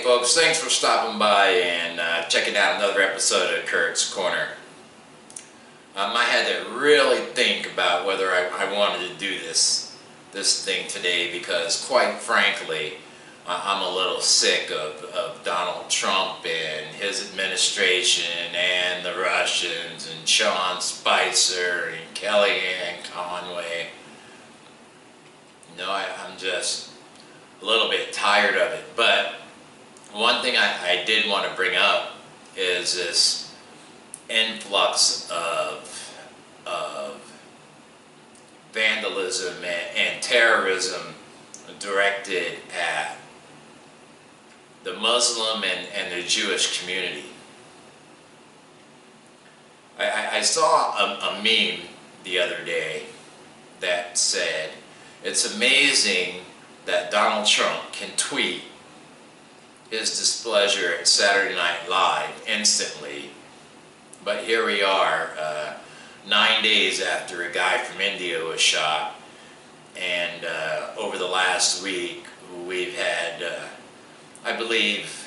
folks, thanks for stopping by and checking out another episode of Kurt's Corner. I had to really think about whether I wanted to do this thing today because, quite frankly, I'm a little sick of Donald Trump and his administration and the Russians and Sean Spicer and Kellyanne Conway. You know, I'm just a little bit tired of it. But one thing I did want to bring up is this influx of vandalism and terrorism directed at the Muslim and the Jewish community. I saw a meme the other day that said, "It's amazing that Donald Trump can tweet his displeasure at Saturday Night Live instantly, but here we are 9 days after a guy from India was shot, and over the last week we've had I believe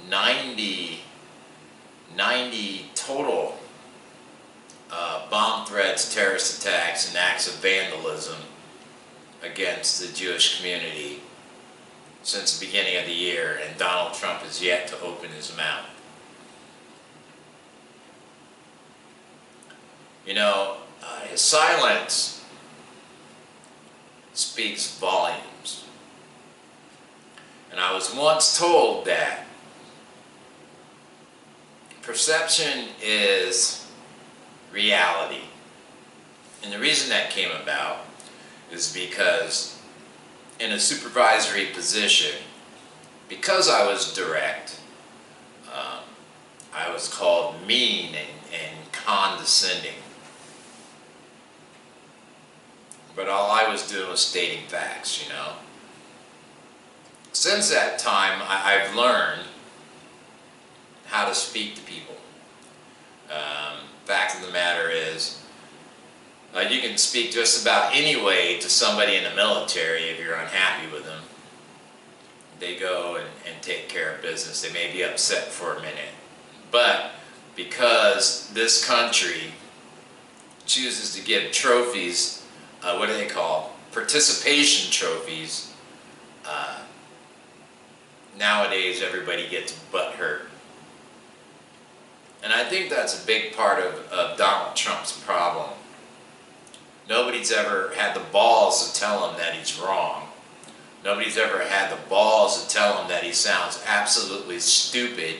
90 total bomb threats, terrorist attacks, and acts of vandalism against the Jewish community since the beginning of the year, and Donald Trump has yet to open his mouth." You know, his silence speaks volumes. And I was once told that perception is reality. And the reason that came about is because in a supervisory position, because I was direct, I was called mean and condescending. But all I was doing was stating facts, you know. Since that time, I've learned how to speak to people. Fact of the matter is, you can speak just about any way to somebody in the military if you're unhappy with them. They go and take care of business. They may be upset for a minute. But because this country chooses to give trophies, what do they call? Participation trophies. Nowadays everybody gets butt hurt. And I think that's a big part of Donald Trump's problem. Nobody's ever had the balls to tell him that he's wrong. Nobody's ever had the balls to tell him that he sounds absolutely stupid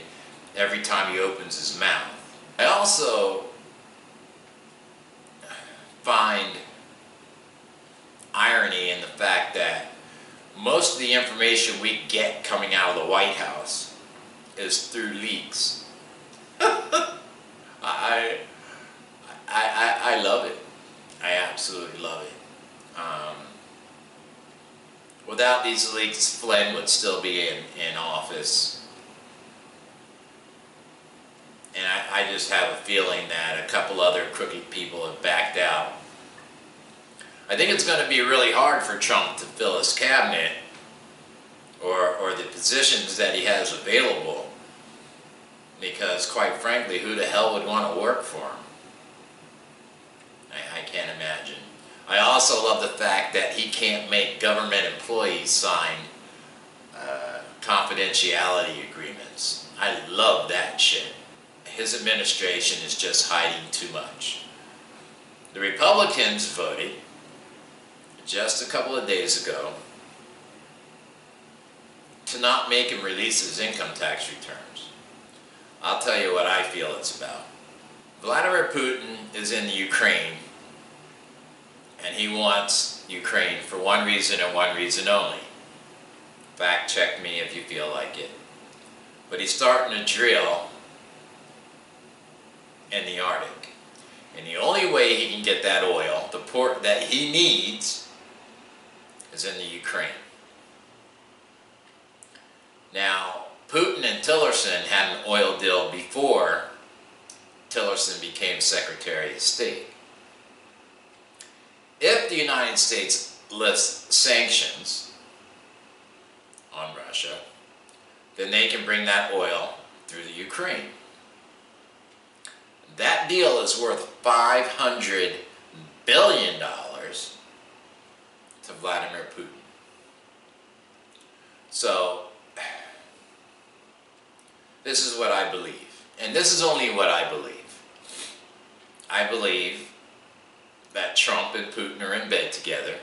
every time he opens his mouth. I also find irony in the fact that most of the information we get coming out of the White House is through leaks. I love it. I absolutely love it. Without these leaks, Flynn would still be in office. And I just have a feeling that a couple other crooked people have backed out. I think it's going to be really hard for Trump to fill his cabinet or the positions that he has available, because, quite frankly, who the hell would want to work for him? I can't imagine. I also love the fact that he can't make government employees sign confidentiality agreements. I love that shit. His administration is just hiding too much. The Republicans voted just a couple of days ago to not make him release his income tax returns. I'll tell you what I feel it's about. Vladimir Putin is in the Ukraine, and he wants Ukraine for one reason and one reason only. Fact check me if you feel like it. But he's starting to drill in the Arctic. And the only way he can get that oil, the port that he needs, is in the Ukraine. Now, Putin and Tillerson had an oil deal before Tillerson became Secretary of State. If the United States lifts sanctions on Russia, then they can bring that oil through the Ukraine. That deal is worth $500 billion to Vladimir Putin. So, this is what I believe. And this is only what I believe. I believe that Trump and Putin are in bed together.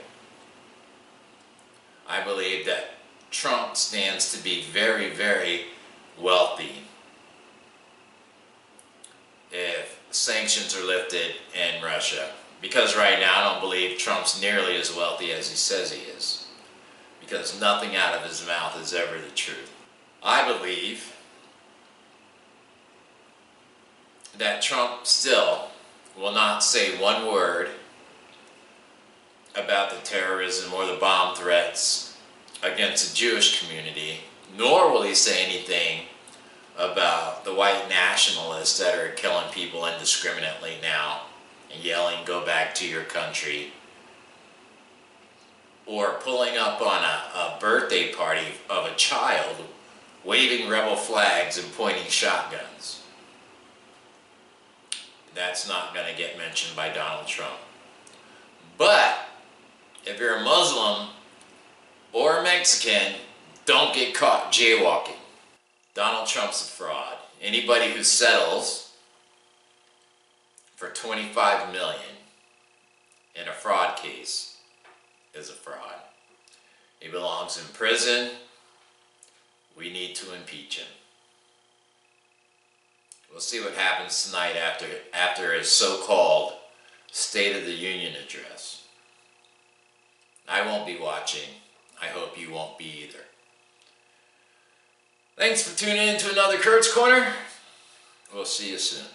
I believe that Trump stands to be very, very wealthy if sanctions are lifted in Russia. Because right now I don't believe Trump's nearly as wealthy as he says he is. Because nothing out of his mouth is ever the truth. I believe that Trump still will not say one word about the terrorism or the bomb threats against the Jewish community, nor will he say anything about the white nationalists that are killing people indiscriminately now and yelling, "Go back to your country," or pulling up on a birthday party of a child, waving rebel flags and pointing shotguns. That's not going to get mentioned by Donald Trump. But if you're a Muslim or a Mexican, don't get caught jaywalking. Donald Trump's a fraud. Anybody who settles for $25 million in a fraud case is a fraud. He belongs in prison. We need to impeach him. We'll see what happens tonight after his so-called State of the Union address. I won't be watching. I hope you won't be either. Thanks for tuning in to another Kurt's Corner. We'll see you soon.